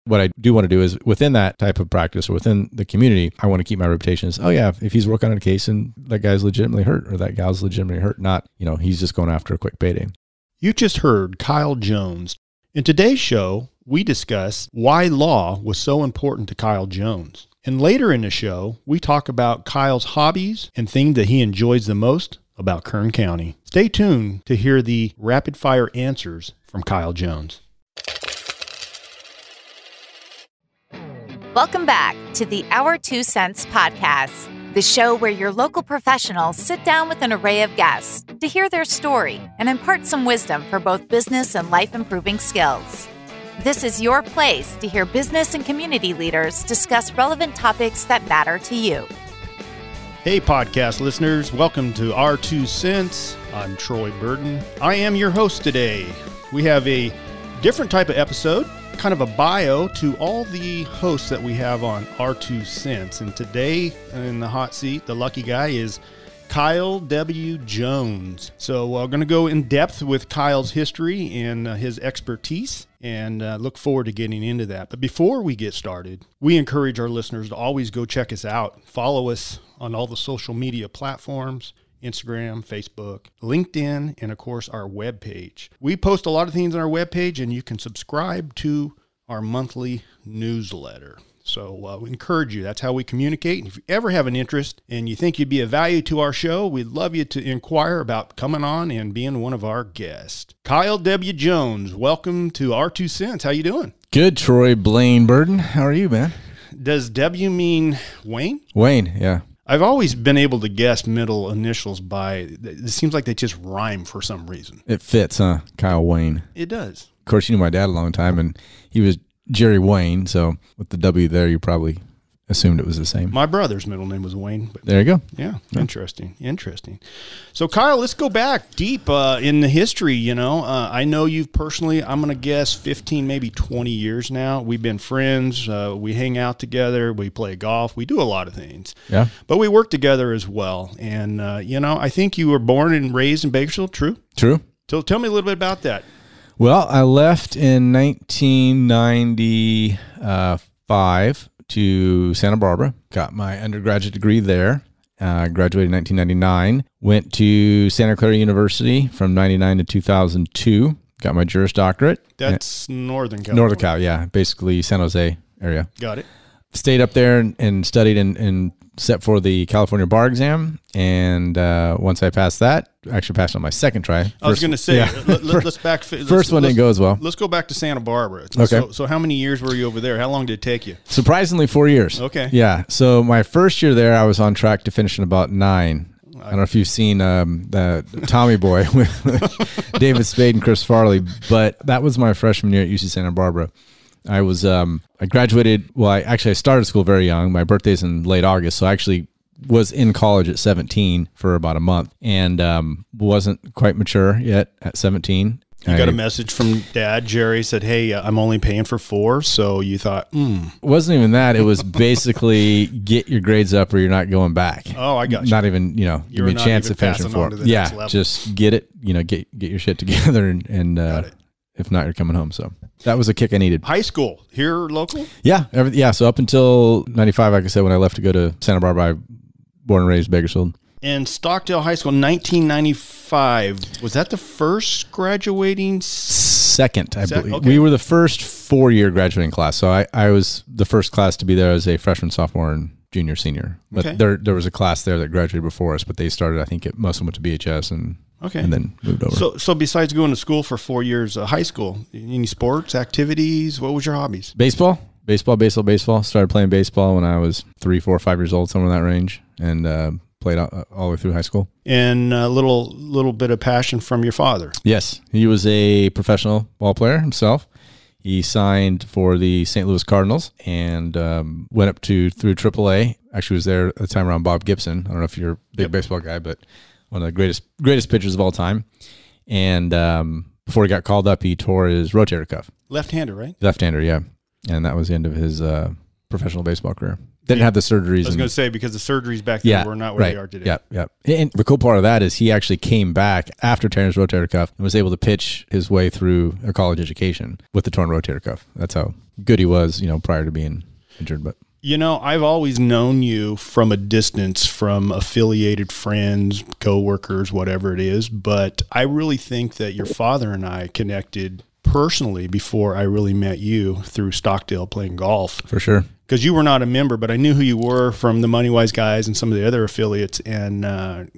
what I do want to do is within that type of practice or within the community, I want to keep my reputation as, oh yeah, if he's working on a case and that guy's legitimately hurt or that gal's legitimately hurt, not, he's just going after a quick payday. You just heard Kyle Jones. In today's show, we discuss why law was so important to Kyle Jones. And later in the show, we talk about Kyle's hobbies and things that he enjoys the most about Kern County. Stay tuned to hear the rapid fire answers from Kyle Jones. Welcome back to the Our 2 Cents podcast, the show where your local professionals sit down with an array of guests to hear their story and impart some wisdom for both business and life-improving skills. This is your place to hear business and community leaders discuss relevant topics that matter to you. Hey, podcast listeners. Welcome to Our 2 Cents. I'm Troy Burton. I am your host today. We have a different type of episode, kind of a bio to all the hosts that we have on Our 2 Cents. And today in the hot seat, the lucky guy is Kyle W. Jones. So we're going to go in depth with Kyle's history and his expertise and look forward to getting into that. But before we get started, we encourage our listeners to always go check us out. Follow us on all the social media platforms, Instagram, Facebook, LinkedIn, and of course our webpage. We post a lot of things on our webpage, and you can subscribe to our monthly newsletter. So we encourage you. That's how we communicate. And if you ever have an interest and you think you'd be of value to our show, we'd love you to inquire about coming on and being one of our guests. Kyle W. Jones, welcome to Our 2 Cents. How you doing? Good, Troy Blaine Burton. How are you, man? Does W mean Wayne? Wayne, yeah. I've always been able to guess middle initials by, it seems like they just rhyme for some reason. It fits, huh? Kyle Wayne. It does. Of course, you knew my dad a long time, and he was Jerry Wayne, so with the W there, you probably assumed it was the same. My brother's middle name was Wayne. But there you go. Yeah, interesting. So, Kyle, let's go back deep in the history, I know you've personally, I'm going to guess 15, maybe 20 years now. We've been friends. We hang out together. We play golf. We do a lot of things. Yeah. But we work together as well. And, I think you were born and raised in Bakersfield, true? True. So tell me a little bit about that. Well, I left in 1995 to Santa Barbara, got my undergraduate degree there, graduated in 1999, went to Santa Clara University from 99 to 2002, got my Juris Doctorate. That's Northern California. Northern Cal, yeah, basically San Jose area. Got it. Stayed up there and studied and set for the California bar exam. And once I passed that, actually passed on my second try. I was going to say, yeah. let's back. First one didn't go as well. Let's go back to Santa Barbara. Okay. So how many years were you over there? How long did it take you? Surprisingly, 4 years. Okay. Yeah. So my first year there, I was on track to finish in about 9. I don't know if you've seen the Tommy Boy with David Spade and Chris Farley, but that was my freshman year at UC Santa Barbara. I was I graduated. Well, I started school very young. My birthday's in late August, so I actually was in college at 17 for about a month, and wasn't quite mature yet at 17. You got a message from Dad. Jerry said, "Hey, I'm only paying for 4." So you thought, It wasn't even that. It was basically get your grades up or you're not going back. Oh, I got you. Not even, give me a chance to finish in 4. Yeah, just get it. Get your shit together and if not, you're coming home. So that was a kick I needed. High school here local? Yeah. So up until 95, like I said, when I left to go to Santa Barbara, I born and raised Bakersfield. And Stockdale High School, 1995. Was that the first graduating? Second, I believe. Okay. We were the first 4-year graduating class. So I was the first class to be there as a freshman, sophomore, and junior, senior. But okay. there was a class there that graduated before us, but they started, I think, most of them went to BHS and then moved over. So besides going to school for 4 years, high school, any sports, activities? What was your hobbies? Baseball. Started playing baseball when I was 3, 4, 5 years old, somewhere in that range, and played all the way through high school. And a little bit of passion from your father. Yes, he was a professional ball player himself. He signed for the St. Louis Cardinals and went up through AAA. Actually was there at the time around Bob Gibson. I don't know if you're a big baseball guy, but one of the greatest pitchers of all time. And before he got called up, he tore his rotator cuff. Left-hander, right? Left-hander, yeah. And that was the end of his professional baseball career. Didn't have the surgeries. I was going to say, because the surgeries back then were not where they are today. Yeah. And the cool part of that is he actually came back after tearing his rotator cuff and was able to pitch his way through a college education with the torn rotator cuff. That's how good he was, prior to being injured. But I've always known you from a distance, from affiliated friends, coworkers, whatever it is. But I really think that your father and I connected personally before I really met you through Stockdale playing golf. For sure. Because you were not a member, but I knew who you were from the MoneyWise guys and some of the other affiliates, and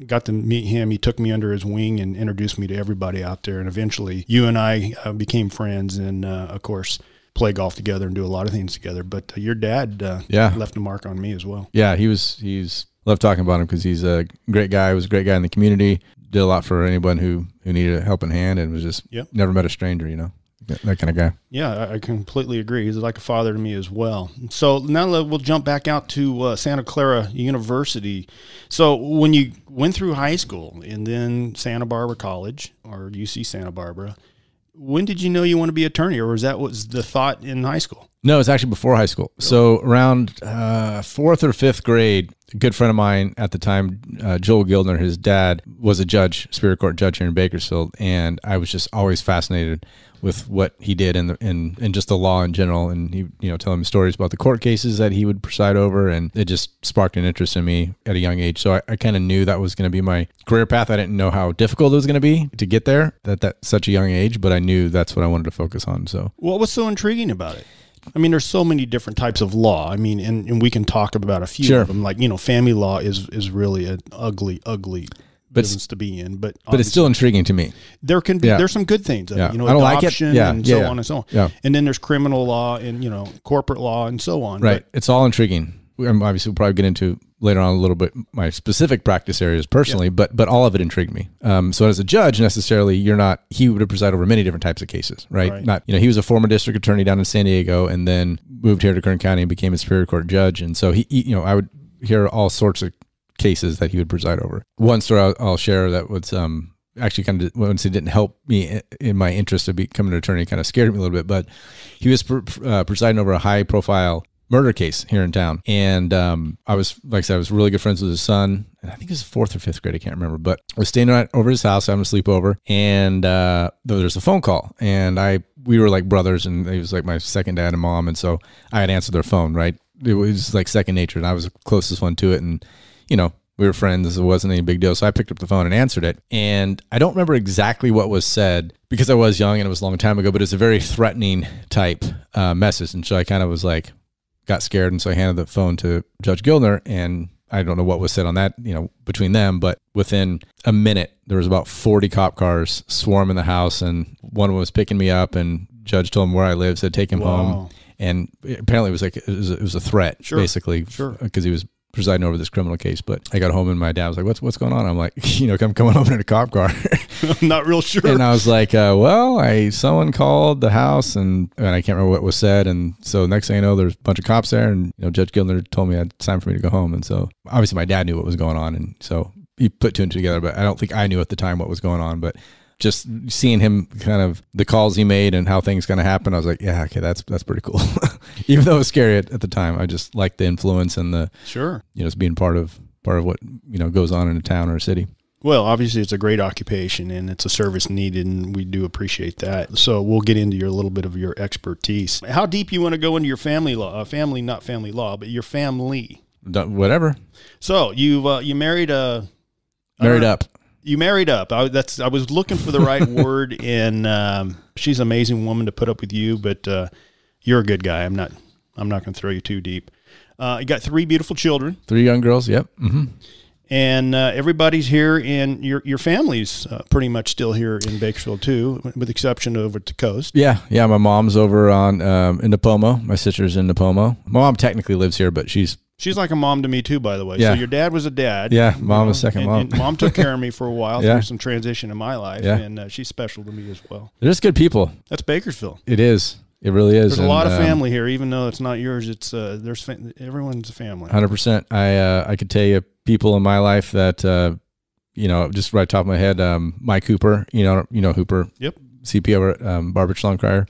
got to meet him. He took me under his wing and introduced me to everybody out there. And eventually you and I became friends and, of course, play golf together and do a lot of things together. But your dad left a mark on me as well. Yeah, he's loved talking about him because he's a great guy. He was a great guy in the community. Did a lot for anyone who needed a helping hand, and was just never met a stranger, that kind of guy. Yeah, I completely agree. He's like a father to me as well. So now we'll jump back out to Santa Clara University. So when you went through high school and then Santa Barbara College, or UC Santa Barbara, when did you know you want to be an attorney, or was the thought in high school? No, it's actually before high school. Really? So around 4th or 5th grade, a good friend of mine at the time, Joel Gildner, his dad, was a judge, Superior Court judge here in Bakersfield, and I was just always fascinated with what he did and just the law in general. And he, telling me stories about the court cases that he would preside over, and it just sparked an interest in me at a young age. So I kind of knew that was going to be my career path. I didn't know how difficult it was going to be to get there at such a young age, but I knew that's what I wanted to focus on. So what was so intriguing about it? I mean, there's so many different types of law. I mean, and we can talk about a few of them. Like, family law is really an ugly business to be in, but it's still intriguing to me. There can be there's some good things. I don't like it. And so on and so on. Yeah. And then there's criminal law and corporate law and so on. Right. It's all intriguing. Obviously, we'll probably get into later on a little bit my specific practice areas personally, but all of it intrigued me. So as a judge, necessarily, he would have presided over many different types of cases, right? Not, he was a former district attorney down in San Diego and then moved here to Kern County and became a Superior Court judge. And so I would hear all sorts of cases that he would preside over. One story I'll share that was actually kind of, once it didn't help me in my interest of becoming an attorney, kind of scared me a little bit, but he was presiding over a high profile murder case here in town. And I was really good friends with his son. And I think it was 4th or 5th grade. I can't remember, but I was staying over his house, having a sleepover. And there's a phone call, and we were like brothers, and he was like my second dad and mom. And so I had answered their phone, right? It was like second nature, and I was the closest one to it. And, we were friends. It wasn't any big deal. So I picked up the phone and answered it. And I don't remember exactly what was said because I was young and it was a long time ago, but it's a very threatening type message. And so I kind of was like, got scared. And so I handed the phone to Judge Gildner, and I don't know what was said on that, between them, but within a minute, there was about 40 cop cars swarming the house, and one of them was picking me up, and Judge told him where I lived, said, take him home. And apparently it was a threat, basically, because he was presiding over this criminal case. But I got home and my dad was like, what's going on? I'm like, I'm coming home in a cop car. I'm not real sure. And I was like, someone called the house and I can't remember what was said. And so next thing I know, there's a bunch of cops there, and Judge Gildner told me it's time for me to go home. And so obviously my dad knew what was going on, and so he put two and two together, but I don't think I knew at the time what was going on. But just seeing him, kind of the calls he made and how things kind of happened, I was like, yeah, okay, that's pretty cool. Even though it was scary at the time, I just liked the influence and the just being part of what goes on in a town or a city. Well, obviously it's a great occupation and it's a service needed, and we do appreciate that. So we'll get into a little bit of your expertise. How deep you want to go into your family law? Not family law, but your family. Whatever. So you married married up. You married up. I was looking for the right word, and she's an amazing woman to put up with you, but you're a good guy. I'm not going to throw you too deep. You got 3 beautiful children. 3 young girls. Yep. Mm-hmm. And everybody's here, and your family's pretty much still here in Bakersfield too, with the exception of over at the coast. Yeah. My mom's over on in Napomo. My sister's in Napomo. My mom technically lives here, but she's like a mom to me too, by the way. Yeah. So your dad was a dad. Yeah, mom was second mom. And mom took care of me for a while through some transition in my life, and she's special to me as well. They're just good people. That's Bakersfield. It is. It really is. There's a lot of family here, even though it's not yours. It's everyone's a family. 100%. I could tell you people in my life that just right top of my head, Mike Hooper. You know Hooper. Yep. CP over at Barbara Schlumkreier.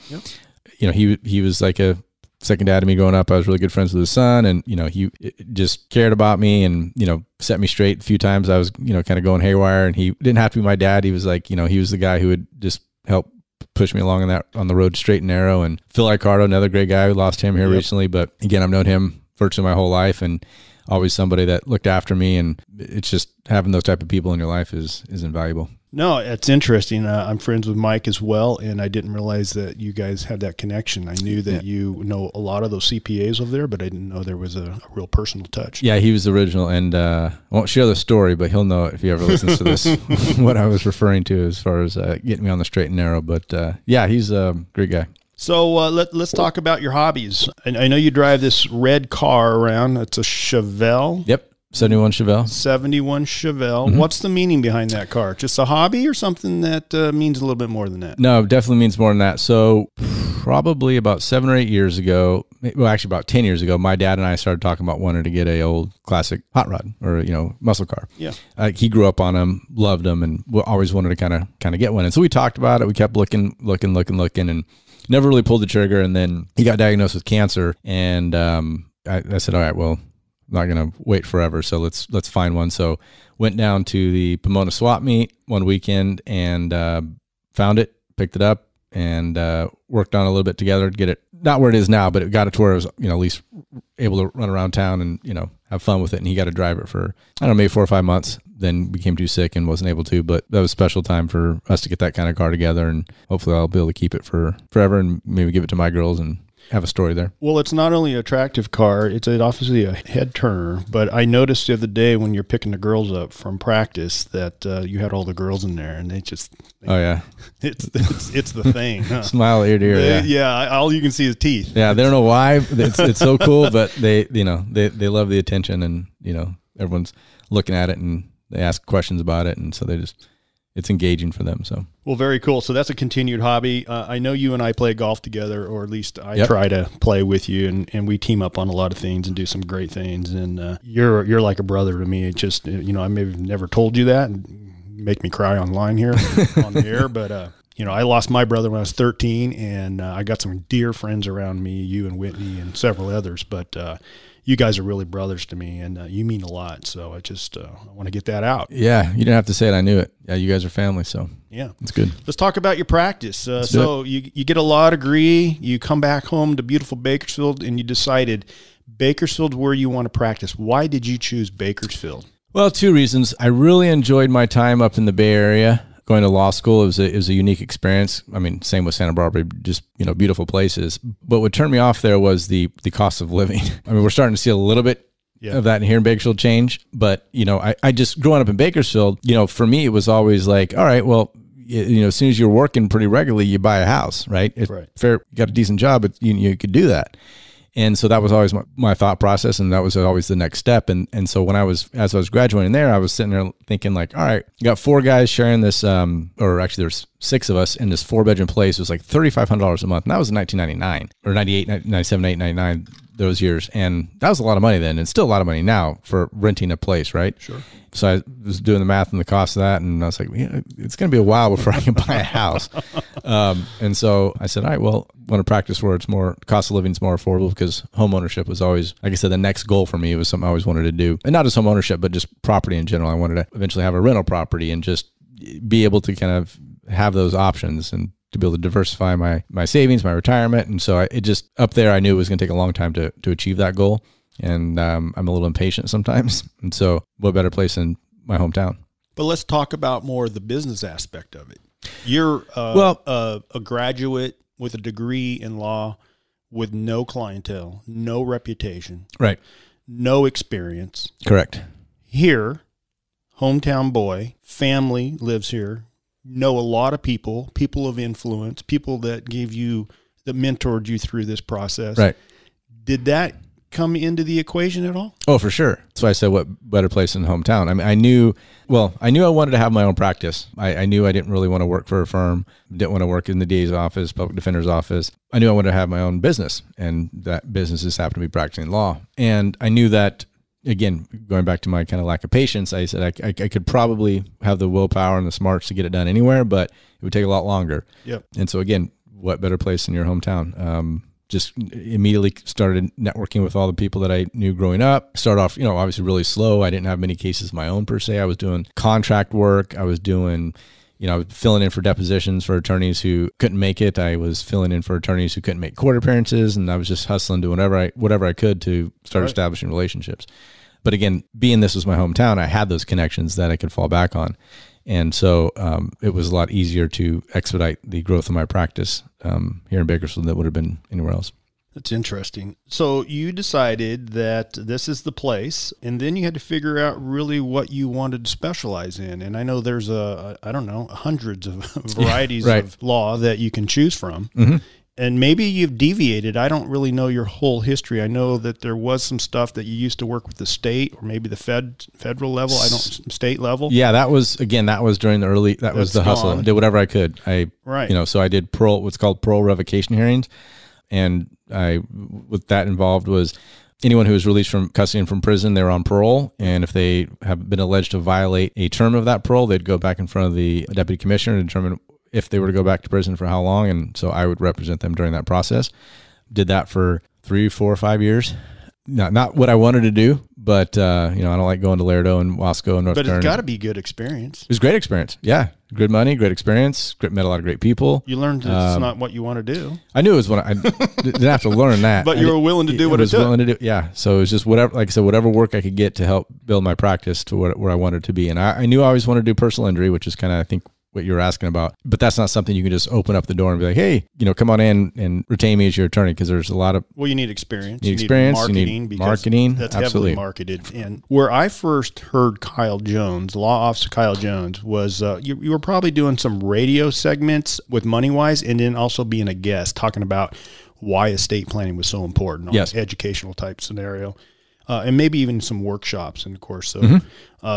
Yep. He was like a second dad to me growing up. I was really good friends with his son, and, you know, he just cared about me and, you know, set me straight a few times. I was, you know, kind of going haywire, and he didn't have to be my dad. He was like, you know, he was the guy who would just help push me along on the road straight and narrow. And Phil Icardo, another great guy, we lost him here recently, but again, I've known him virtually my whole life, and always somebody that looked after me. And it's just having those type of people in your life is invaluable. No, it's interesting. I'm friends with Mike as well, and I didn't realize that you guys had that connection. I knew that you know a lot of those CPAs over there, but I didn't know there was a real personal touch. Yeah, he was the original, and I won't share the story, but he'll know if he ever listens to this, what I was referring to as far as getting me on the straight and narrow. But yeah, he's a great guy. So let's talk about your hobbies. I know you drive this red car around. It's a Chevelle. Yep. 71 Chevelle. 71 Chevelle. Mm-hmm. What's the meaning behind that car? Just a hobby or something that means a little bit more than that? No, it definitely means more than that. So probably about 7 or 8 years ago, well, actually about 10 years ago, my dad and I started talking about wanting to get a old classic hot rod or, you know, muscle car. Yeah. He grew up on them, loved them, and always wanted to kind of get one. And so we talked about it. We kept looking, and never really pulled the trigger. And then he got diagnosed with cancer. And I said, all right, well, not going to wait forever. So let's find one. So went down to the Pomona swap meet one weekend and found it, picked it up, and worked on it a little bit together to get it, not where it is now, but it got it to where I was, you know, at least able to run around town and, you know, have fun with it. And he got to drive it for, I don't know, maybe 4 or 5 months, then became too sick and wasn't able to. But that was a special time for us to get that kind of car together. And hopefully I'll be able to keep it for forever and maybe give it to my girls and have a story there. Well, it's not only an attractive car, it's obviously a head turner, but I noticed the other day when you're picking the girls up from practice that you had all the girls in there, and they just oh yeah, it's the thing. Huh? Smile ear to ear. Yeah, all you can see is teeth. Yeah, they don't know why it's so cool, but they love the attention, and, you know, everyone's looking at it and they ask questions about it, and so it's engaging for them. So, well, very cool. So that's a continued hobby. I know you and I play golf together, or at least I try to play with you, and we team up on a lot of things and do some great things. And you're like a brother to me. It just, you know, I maybe never told you that, and make me cry online here on the air, but you know, I lost my brother when I was 13, and I got some dear friends around me, you and Whitney and several others, but you guys are really brothers to me, and you mean a lot. So I just I want to get that out. Yeah, you didn't have to say it. I knew it. Yeah, you guys are family, so yeah, it's good. Let's talk about your practice. So you get a law degree, you come back home to beautiful Bakersfield, and you decided Bakersfield's where you want to practice. Why did you choose Bakersfield? Well, 2 reasons. I really enjoyed my time up in the Bay Area. Going to law school, it was a unique experience. I mean, same with Santa Barbara, just, you know, beautiful places. But what turned me off there was the cost of living. I mean, we're starting to see a little bit of that here in Bakersfield change. But, you know, I just growing up in Bakersfield, you know, for me, it was always like, all right, well, you know, as soon as you're working pretty regularly, you buy a house, right? Right. Fair, you got a decent job, but you could do that. And so that was always my thought process, and that was always the next step. And so as I was graduating there, I was sitting there thinking like, all right, you got 4 guys sharing this, or actually there's 6 of us in this 4-bedroom place. It was like $3,500 a month. And that was in 1999 or 98, 97, 8, 99, those years. And that was a lot of money then, and still a lot of money now for renting a place, right? Sure. So I was doing the math and the cost of that, and I was like, yeah, it's going to be a while before I can buy a house. And so I said, all right, well, I want to practice where it's more, cost of living is more affordable, because home ownership was always, like I said, the next goal for me. It was something I always wanted to do. And not just home ownership, but just property in general. I wanted to eventually have a rental property and just be able to kind of have those options and to be able to diversify my savings, my retirement. And so it just, up there, I knew it was going to take a long time to achieve that goal. And I'm a little impatient sometimes. And so what better place than my hometown? But let's talk about more the business aspect of it. You're a graduate with a degree in law with no clientele, no reputation. Right. No experience. Correct. Here, hometown boy, family lives here, know a lot of people of influence, people that mentored you through this process. Right. Did that come into the equation at all? Oh, for sure. That's why I said, what better place than hometown? I mean, I knew I wanted to have my own practice. I knew I didn't really want to work for a firm, didn't want to work in the DA's office, public defender's office. I knew I wanted to have my own business, and that business just happened to be practicing law. And I knew that, again, going back to my kind of lack of patience, I said I could probably have the willpower and the smarts to get it done anywhere, but it would take a lot longer. Yep. And so again, what better place than your hometown just immediately started networking with all the people that I knew growing up. Started off, obviously really slow. I didn't have many cases of my own per se. I was doing contract work. I was doing, filling in for depositions for attorneys who couldn't make it. I was filling in for attorneys who couldn't make court appearances, and I was just hustling, doing whatever I could to start establishing relationships. But again, being this was my hometown, I had those connections that I could fall back on. And so it was a lot easier to expedite the growth of my practice here in Bakersfield than it would have been anywhere else. That's interesting. So you decided that this is the place, and then you had to figure out really what you wanted to specialize in. And I know there's hundreds of varieties of law that you can choose from. Mm-hmm. And maybe you've deviated. I don't really know your whole history. I know that there was some stuff that you used to work with the state or maybe the federal level. State level. Yeah, that was during the early, was the hustle. I did whatever I could. So I did what's called parole revocation hearings. And what that involved was anyone who was released from custody and from prison, they were on parole. And if they have been alleged to violate a term of that parole, they'd go back in front of the deputy commissioner and determine if they were to go back to prison for how long. And so I would represent them during that process. Did that for 3, 4, 5 years. Not what I wanted to do, but I don't like going to Laredo and Wasco and North Carolina. But it's got to be good experience. It was great experience. Yeah. Good money, great experience, met a lot of great people. You learned it's not what you want to do. I knew it was what I didn't have to learn that. But you were willing to do what it took. Willing to do. Yeah. So it was just whatever, like I said, whatever work I could get to help build my practice to where I wanted to be. And I knew I always wanted to do personal injury, which is kind of, I think, what you were asking about. But that's not something you can just open up the door and be like, hey, come on in and retain me as your attorney, because there's a lot of... Well, you need experience. You need marketing. That's absolutely heavily marketed. And where I first heard Kyle Jones, Law Officer Kyle Jones, was you were probably doing some radio segments with MoneyWise, and then also being a guest talking about why estate planning was so important on an educational type scenario. And maybe even some workshops, and of course,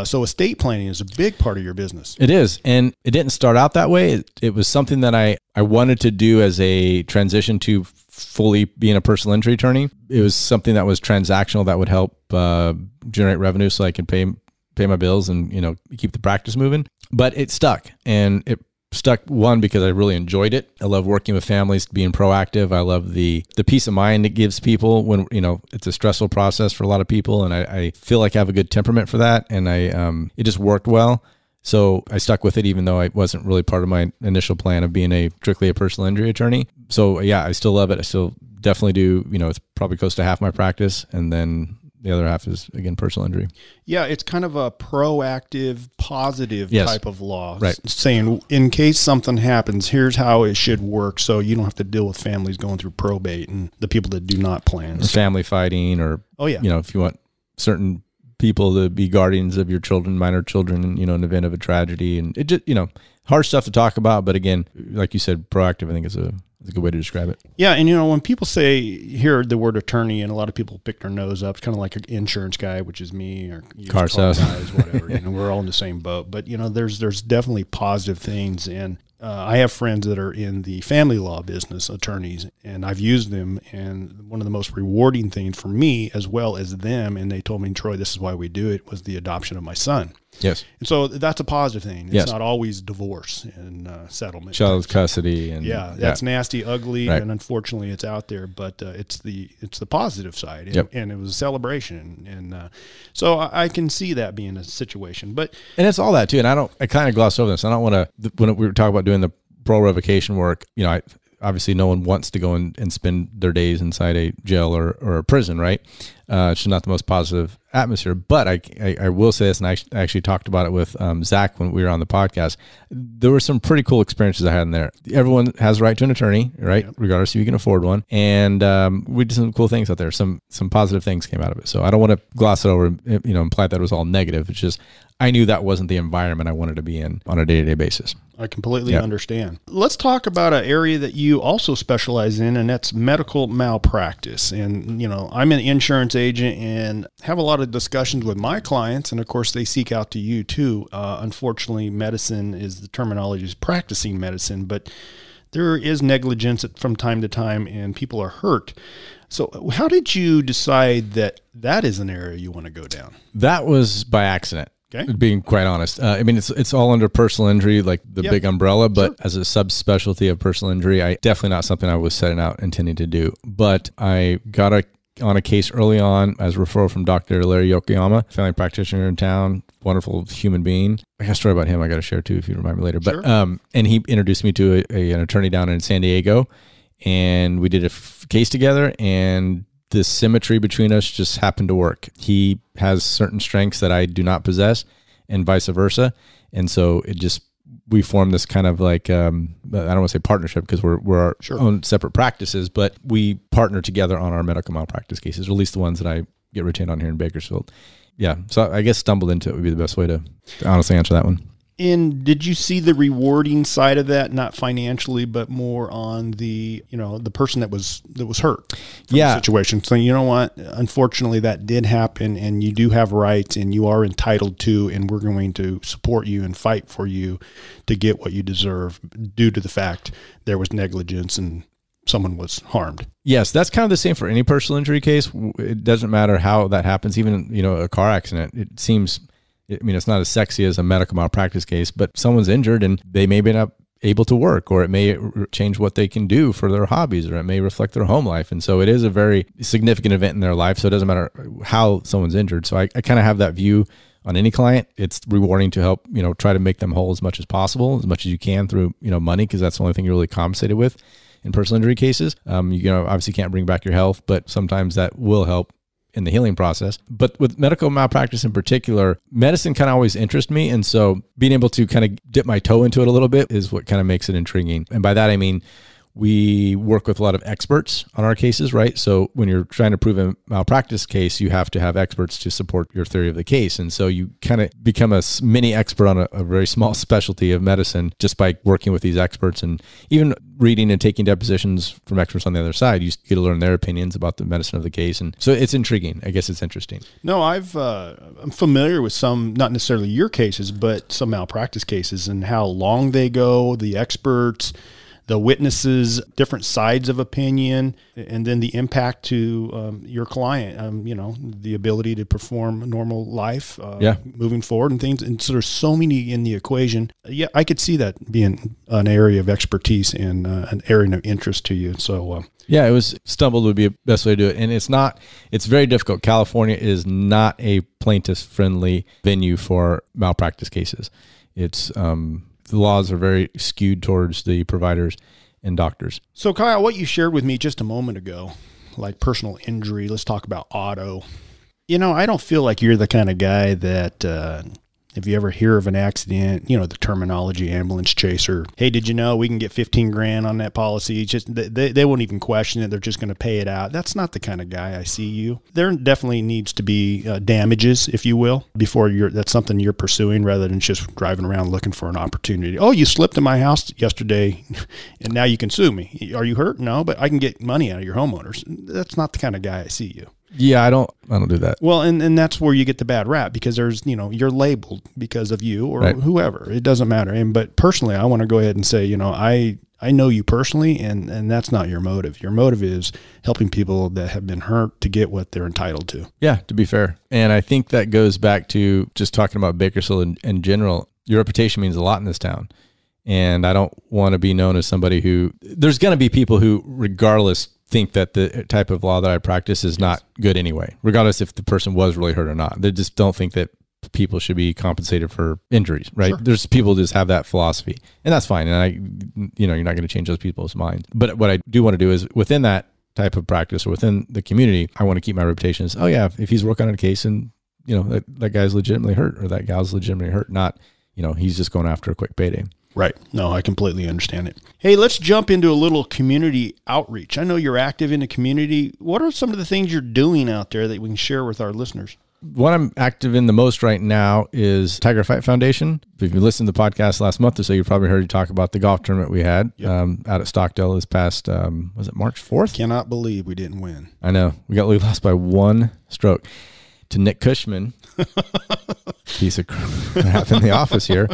so estate planning is a big part of your business. It is, and it didn't start out that way. It was something that I wanted to do as a transition to fully being a personal injury attorney. It was something that was transactional that would help generate revenue so I could pay my bills and keep the practice moving. But it stuck, and it stuck, one, because I really enjoyed it. I love working with families, being proactive. I love the peace of mind it gives people when, it's a stressful process for a lot of people. And I feel like I have a good temperament for that. And it just worked well. So I stuck with it, even though it wasn't really part of my initial plan of being strictly a personal injury attorney. So yeah, I still love it. I still definitely do. It's probably close to half my practice. And then the other half is, again, personal injury. Yeah, it's kind of a proactive, positive type of law. Right. Saying, in case something happens, here's how it should work, so you don't have to deal with families going through probate and the people that do not plan. Or family fighting, or, if you want certain people to be guardians of your children, minor children, in the event of a tragedy. And it just, hard stuff to talk about. But again, like you said, proactive, I think is a good way to describe it. Yeah, and when people hear the word attorney, and a lot of people pick their nose up, it's kind of like an insurance guy, which is me, or car sales guys, whatever. We're all in the same boat. But there's definitely positive things, and I have friends that are in the family law business, attorneys, and I've used them. And one of the most rewarding things for me, as well as them, and they told me, Troy, this is why we do it, was the adoption of my son. Yes. And so that's a positive thing. It's not always divorce and settlement. Child custody. And that's nasty, ugly, and unfortunately it's out there, but it's the positive side. And it was a celebration. And so I can see that being a situation. And it's all that too. And I kind of glossed over this. I don't want to, when we were talking about doing the parole revocation work, obviously no one wants to go and spend their days inside a jail or a prison, right? It's just not the most positive atmosphere. But I will say this, and I actually talked about it with Zach when we were on the podcast. There were some pretty cool experiences I had in there. Everyone has a right to an attorney, right? Yep. Regardless if you can afford one. And we did some cool things out there. Some positive things came out of it. So I don't want to gloss it over, imply that it was all negative. It's just I knew that wasn't the environment I wanted to be in on a day-to-day basis. I completely understand. Let's talk about an area that you also specialize in, and that's medical malpractice. And, I'm an insurance agent and have a lot of discussions with my clients, and of course they seek out to you too. Unfortunately, medicine is the terminology is practicing medicine, but there is negligence from time to time and people are hurt. So how did you decide that is an area you want to go down? That was by accident. Okay. Being quite honest. I mean, it's all under personal injury, like the big umbrella, but as a subspecialty of personal injury, definitely not something I was setting out intending to do. But I got on a case early on as a referral from Dr. Larry Yokoyama, family practitioner in town, wonderful human being. I got a story about him I got to share too if you remind me later. But and he introduced me to an attorney down in San Diego, and we did a case together, and the symmetry between us just happened to work. He has certain strengths that I do not possess, and vice versa. And so we formed this kind of like, I don't want to say partnership because we're our own separate practices, but we partner together on our medical malpractice cases, or at least the ones that I get retained on here in Bakersfield. Yeah. So I guess stumbled into it would be the best way to honestly answer that one. And did you see the rewarding side of that, not financially, but more on the, the person that was hurt from the situation? So, you know what? Unfortunately, that did happen, and you do have rights, and you are entitled to, and we're going to support you and fight for you to get what you deserve due to the fact there was negligence and someone was harmed. Yes, that's kind of the same for any personal injury case. It doesn't matter how that happens. Even, a car accident, it seems... I mean, it's not as sexy as a medical malpractice case, but someone's injured and they may be not able to work, or it may change what they can do for their hobbies, or it may reflect their home life. And so it is a very significant event in their life. So it doesn't matter how someone's injured. So I kind of have that view on any client. It's rewarding to help, try to make them whole as much as possible, as much as you can through, money, because that's the only thing you're really compensated with in personal injury cases. Obviously can't bring back your health, but sometimes that will help in the healing process. But with medical malpractice in particular, medicine kind of always interests me. And so being able to kind of dip my toe into it a little bit is what kind of makes it intriguing. And by that, I mean, we work with a lot of experts on our cases, right? So when you're trying to prove a malpractice case, you have to have experts to support your theory of the case. And so you kind of become a mini expert on a very small specialty of medicine just by working with these experts, and even reading and taking depositions from experts on the other side. You get to learn their opinions about the medicine of the case. And so it's intriguing. I guess it's interesting. No, I'm familiar with some, not necessarily your cases, but some malpractice cases and how long they go, the experts, the witnesses, different sides of opinion, and then the impact to your client, the ability to perform a normal life, moving forward and things. And so there's so many in the equation. Yeah, I could see that being an area of expertise and an area of interest to you. So, it was stumbled would be the best way to do it. And it's very difficult. California is not a plaintiff-friendly venue for malpractice cases. It's, the laws are very skewed towards the providers and doctors. So Kyle, what you shared with me just a moment ago, like personal injury, let's talk about auto. I don't feel like you're the kind of guy that, if you ever hear of an accident, the terminology ambulance chaser, hey, did you know we can get 15 grand on that policy? It's just they won't even question it. They're just going to pay it out. That's not the kind of guy I see you. There definitely needs to be damages, if you will, before that's something you're pursuing, rather than just driving around looking for an opportunity. Oh, you slipped in my house yesterday and now you can sue me. Are you hurt? No, but I can get money out of your homeowners. That's not the kind of guy I see you. Yeah, I don't do that. Well, and that's where you get the bad rap, because there's, you're labeled because of you or whoever. It doesn't matter. But personally, I want to go ahead and say, I know you personally, and that's not your motive. Your motive is helping people that have been hurt to get what they're entitled to. Yeah, to be fair. And I think that goes back to just talking about Bakersfield in general. Your reputation means a lot in this town. And I don't want to be known as somebody there's going to be people who, regardless, think that the type of law that I practice is not good anyway, regardless if the person was really hurt or not. They just don't think that people should be compensated for injuries, right? Sure. There's people who just have that philosophy, and that's fine. And you're not going to change those people's minds. But what I do want to do is, within that type of practice or within the community, I want to keep my reputation as, if he's working on a case and, that guy's legitimately hurt, or that gal's legitimately hurt, not, he's just going after a quick payday. Right. No, I completely understand it. Hey, let's jump into a little community outreach. I know you're active in the community. What are some of the things you're doing out there that we can share with our listeners? What I'm active in the most right now is Tiger Fight Foundation. If you listened to the podcast last month or so, you probably heard you talk about the golf tournament we had out at Stockdale this past, was it March 4th? Cannot believe we didn't win. I know. We lost by one stroke to Nick Cushman. Piece of crap in the office here,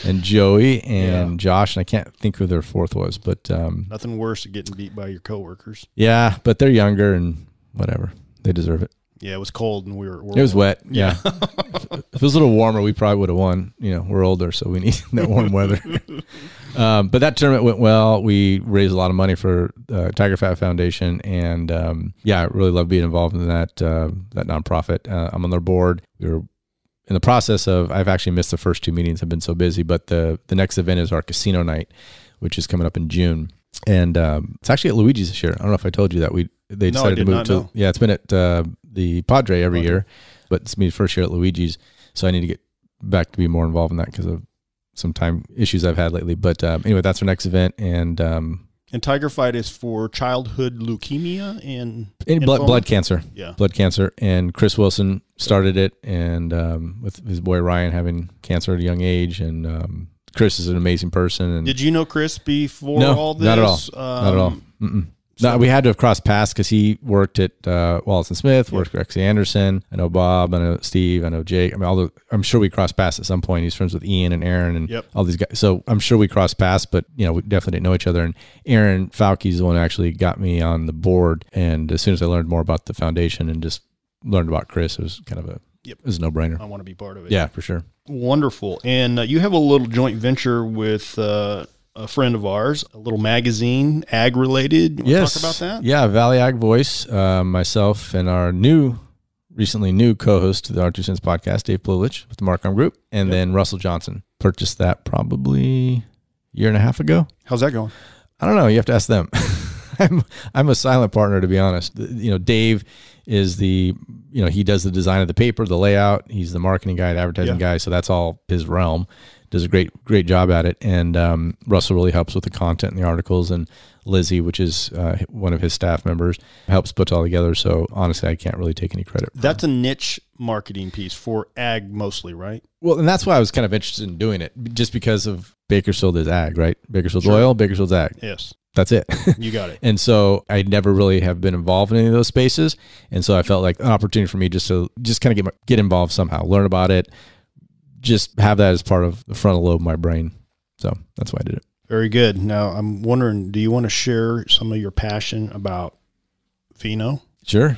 and Joey and Josh, and I can't think who their fourth was, but nothing worse than getting beat by your coworkers. Yeah, but they're younger and whatever, they deserve it. Yeah, it was cold and it was wet. Yeah. If it was a little warmer, we probably would have won. You know, we're older, so we need that warm weather. But that tournament went well. We raised a lot of money for Tiger Fat Foundation, and I really love being involved in that nonprofit. I'm on their board. We were in the process of. I've actually missed the first 2 meetings. I've been so busy. But the next event is our casino night, which is coming up in June, and it's actually at Luigi's this year. I don't know if I told you that they decided to move to. Know. Yeah, it's been at the Padre every year, but it's me first year at Luigi's. So I need to get back to be more involved in that because of some time issues I've had lately. But anyway, that's our next event. And Tiger Fight is for childhood leukemia and blood cancer. Yeah. Blood cancer. And Chris Wilson started it, and with his boy Ryan having cancer at a young age. And Chris is an amazing person. And did you know Chris before all this? Not at all. Not at all. No, we had to have crossed paths because he worked at Wallace & Smith, worked with Rexy Anderson. I know Bob, I know Steve, I know Jake. I mean, I'm sure we crossed paths at some point. He's friends with Ian and Aaron and all these guys. So I'm sure we crossed paths, but we definitely didn't know each other. And Aaron Falke's the one who actually got me on the board. And as soon as I learned more about the foundation and just learned about Chris, it was kind of it was a no-brainer. I want to be part of it. Yeah, for sure. Wonderful. And you have a little joint venture with a friend of ours, a little magazine, ag-related. You want to talk about that? Yeah, Valley Ag Voice, myself and our recently new co-host to the R2 Cents podcast, Dave Plulich with the Markham Group, and then Russell Johnson. Purchased that probably a year and a half ago. How's that going? I don't know. You have to ask them. I'm a silent partner, to be honest. Dave is he does the design of the paper, the layout. He's the marketing guy, the advertising guy. So that's all his realm. Does a great job at it. And Russell really helps with the content and the articles. And Lizzie, which is one of his staff members, helps put it all together. So honestly, I can't really take any credit. That's a niche marketing piece for ag mostly, right? Well, and that's why I was kind of interested in doing it, just because of Bakersfield is ag, right? Bakersfield's oil, Bakersfield's ag. Yes. That's it. You got it. And so I never really have been involved in any of those spaces. And so I felt like an opportunity for me just to kind of get involved somehow, learn about it, just have that as part of the frontal lobe of my brain. So that's why I did it. Very good. Now I'm wondering, do you want to share some of your passion about vino? Sure.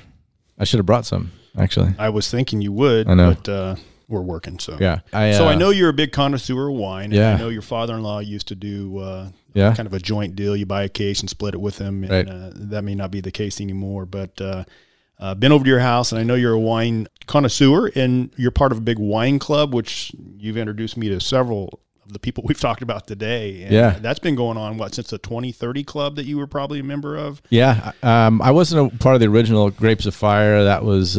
I should have brought some, actually. I was thinking you would, I know. But we're working. So yeah. So I know you're a big connoisseur of wine. Yeah. And I know your father-in-law used to do kind of a joint deal. You buy a case and split it with him. And right. That may not be the case anymore. But been over to your house, and I know you're a wine connoisseur, and you're part of a big wine club, which you've introduced me to several of the people we've talked about today. And that's been going on, since the 2030 club that you were probably a member of? Yeah. I wasn't a part of the original Grapes of Fire. That was...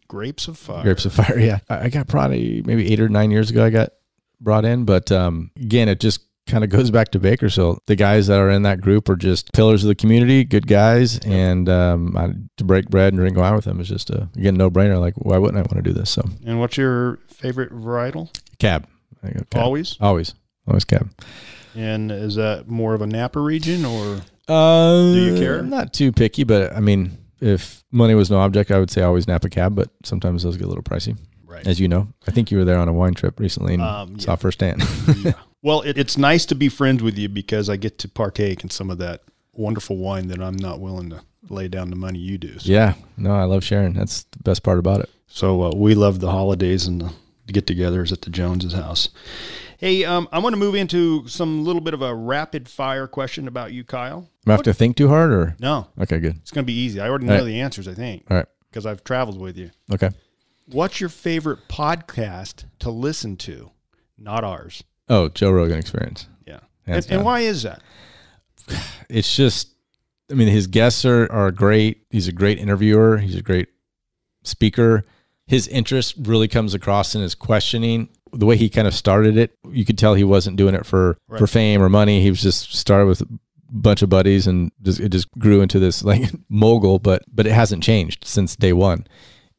Grapes of Fire. Grapes of Fire, yeah. I got probably maybe 8 or 9 years ago I got brought in. But again, it just kind of goes back to Bakersfield. The guys that are in that group are just pillars of the community, good guys. And to break bread and drink wine with them is just a no-brainer. Like, why wouldn't I want to do this? So. And what's your favorite varietal? Cab. Always Cab. And is that more of a Napa region, or do you care? I'm not too picky, but I mean, if money was no object, I would say always Napa Cab, but sometimes those get a little pricey. Right. As you know, I think you were there on a wine trip recently and saw firsthand. Yeah. Well, it's nice to be friends with you because I get to partake in some of that wonderful wine that I'm not willing to lay down the money you do. So. Yeah. No, I love sharing. That's the best part about it. So we love the holidays and the get-togethers at the Joneses' house. Hey, I want to move into some little bit of a rapid-fire question about you, Kyle. Do I have to think too hard, or? No. Okay, good. It's going to be easy. I already know the answers, I think. All right. Because I've traveled with you. Okay. What's your favorite podcast to listen to? Not ours. Oh, Joe Rogan Experience. Yeah. And why is that? It's just, I mean, his guests are great. He's a great interviewer. He's a great speaker. His interest really comes across in his questioning. The way he kind of started it, you could tell he wasn't doing it for fame or money. He was just started with a bunch of buddies, and it just grew into this like mogul. But it hasn't changed since day one,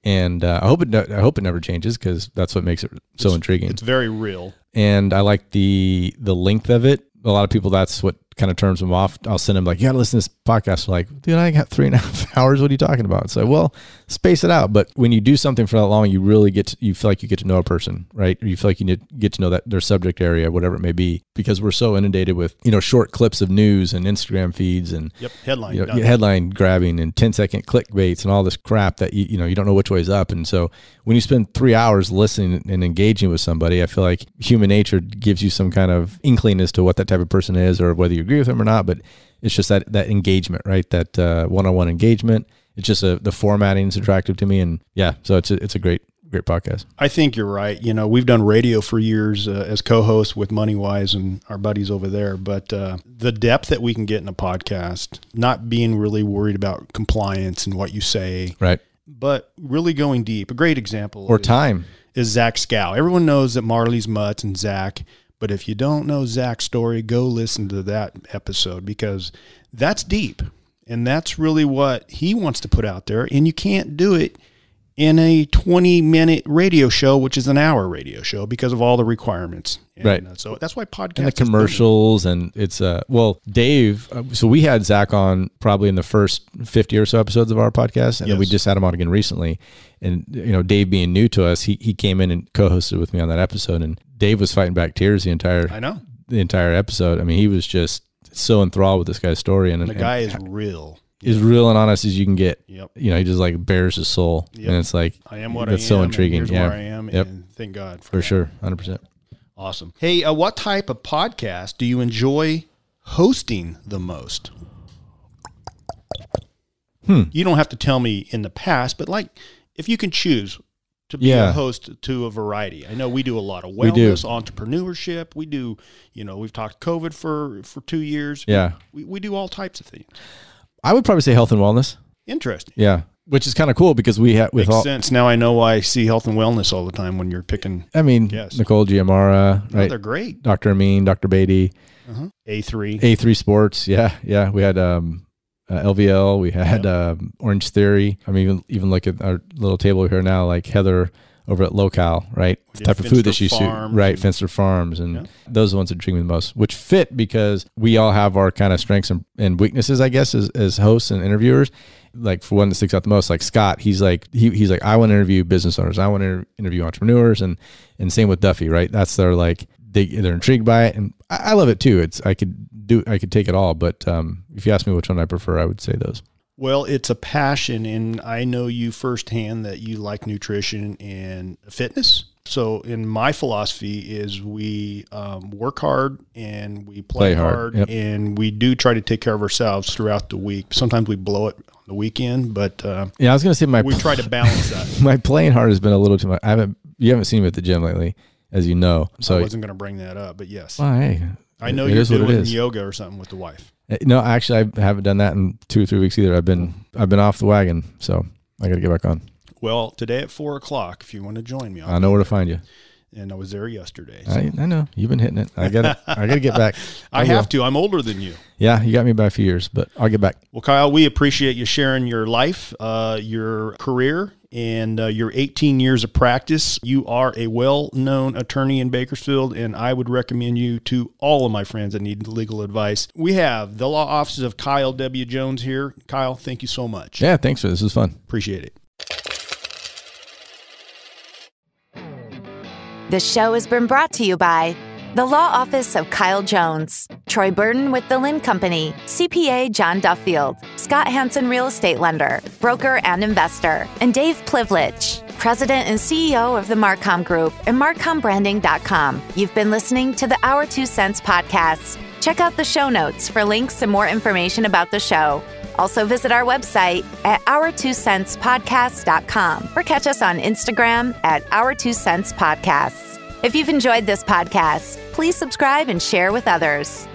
and I hope it never changes, because that's what makes it so intriguing. It's very real, and I like the length of it. A lot of people, that's what kind of turns them off, I'll send them like, you gotta listen to this podcast. They're like, dude, I got 3.5 hours. What are you talking about? It's like, well, space it out. But when you do something for that long, you really you feel like you get to know a person, right? Or you feel like you get to know that their subject area, whatever it may be, because we're so inundated with, short clips of news and Instagram feeds and headline grabbing and 10-second clickbaits and all this crap that you don't know which way is up. And so when you spend 3 hours listening and engaging with somebody, I feel like human nature gives you some kind of inkling as to what that type of person is or whether you agree with them or not. But it's just that engagement, right? That one-on-one engagement. It's just the formatting is attractive to me. And yeah, so it's a great podcast. I think you're right. We've done radio for years as co-hosts with MoneyWise and our buddies over there. But the depth that we can get in a podcast, not being really worried about compliance and what you say, right? But really going deep. A great example is Zach Scow. Everyone knows that Marley's Mutts and Zach. But if you don't know Zach's story, go listen to that episode because that's deep. And that's really what he wants to put out there. And you can't do it in a 20-minute radio show, which is an hour radio show because of all the requirements. And, right. So that's why podcasts and the commercials and it's Dave. So we had Zach on probably in the first 50 or so episodes of our podcast. And then we just had him on again recently. And, Dave being new to us, he came in and co-hosted with me on that episode. And Dave was fighting back tears the entire episode. I mean, he was just so enthralled with this guy's story. And the guy is real. As real and honest as you can get. Yep. He just like bears his soul. Yep. And it's like, I am what that's I am. So intriguing. And here's where I am. Yep. And thank God for sure. 100%. Awesome. Hey, what type of podcast do you enjoy hosting the most? You don't have to tell me in the past, but like if you can choose to be a host to a variety. I know we do a lot of wellness, entrepreneurship. We do, we've talked COVID for 2 years. Yeah. We do all types of things. I would probably say health and wellness. Interesting. Yeah. Which is kind of cool because we have makes sense. Now I know why I see health and wellness all the time when you're picking. I mean, Nicole Giamara, right? They're great. Dr. Amin, Dr. Beatty, A3 Sports. Yeah. We had LVL. We had Orange Theory. I mean, even look at our little table here now, like Heather over at Local, right? The type of food that she shoots, right? Finster Farms, and those are the ones that intrigue me the most, which fit because we all have our kind of strengths and weaknesses, I guess, as hosts and interviewers. Like for one that sticks out the most, like Scott, he's like, I want to interview business owners, I want to interview entrepreneurs, and same with Duffy, right? That's their like they're intrigued by it, and I love it too. I could take it all, but if you ask me which one I prefer, I would say those. Well, it's a passion, and I know you firsthand that you like nutrition and fitness. So in my philosophy is we work hard and we play hard, and we do try to take care of ourselves throughout the week. Sometimes we blow it on the weekend, but I was going to say we try to balance that. My playing hard has been a little too much. You haven't seen me at the gym lately, as you know. So I wasn't going to bring that up, but yes. Well, hey, I know you're doing yoga or something with the wife. No, actually, I haven't done that in 2 or 3 weeks either. I've been off the wagon, so I got to get back on. Well, today at 4:00, if you want to join me, I know where to find you. And I was there yesterday. So. I know you've been hitting it. I got to get back. I have to. I'm older than you. Yeah, you got me by a few years, but I'll get back. Well, Kyle, we appreciate you sharing your life, your career, and your 18 years of practice. You are a well-known attorney in Bakersfield, and I would recommend you to all of my friends that need legal advice. We have the law offices of Kyle W. Jones here. Kyle, thank you so much. Yeah, thanks for this. This was fun. Appreciate it. This show has been brought to you by the Law Office of Kyle Jones, Troy Burton with the Lynn Company, CPA John Duffield, Scott Hansen Real Estate Lender, broker and investor, and Dave Plivlich, President and CEO of the Marcom Group and MarcomBranding.com. You've been listening to the Our 2 Cents podcast. Check out the show notes for links and more information about the show. Also visit our website at our2centspodcast.com or catch us on Instagram at Our 2 Cents Podcasts. If you've enjoyed this podcast, please subscribe and share with others.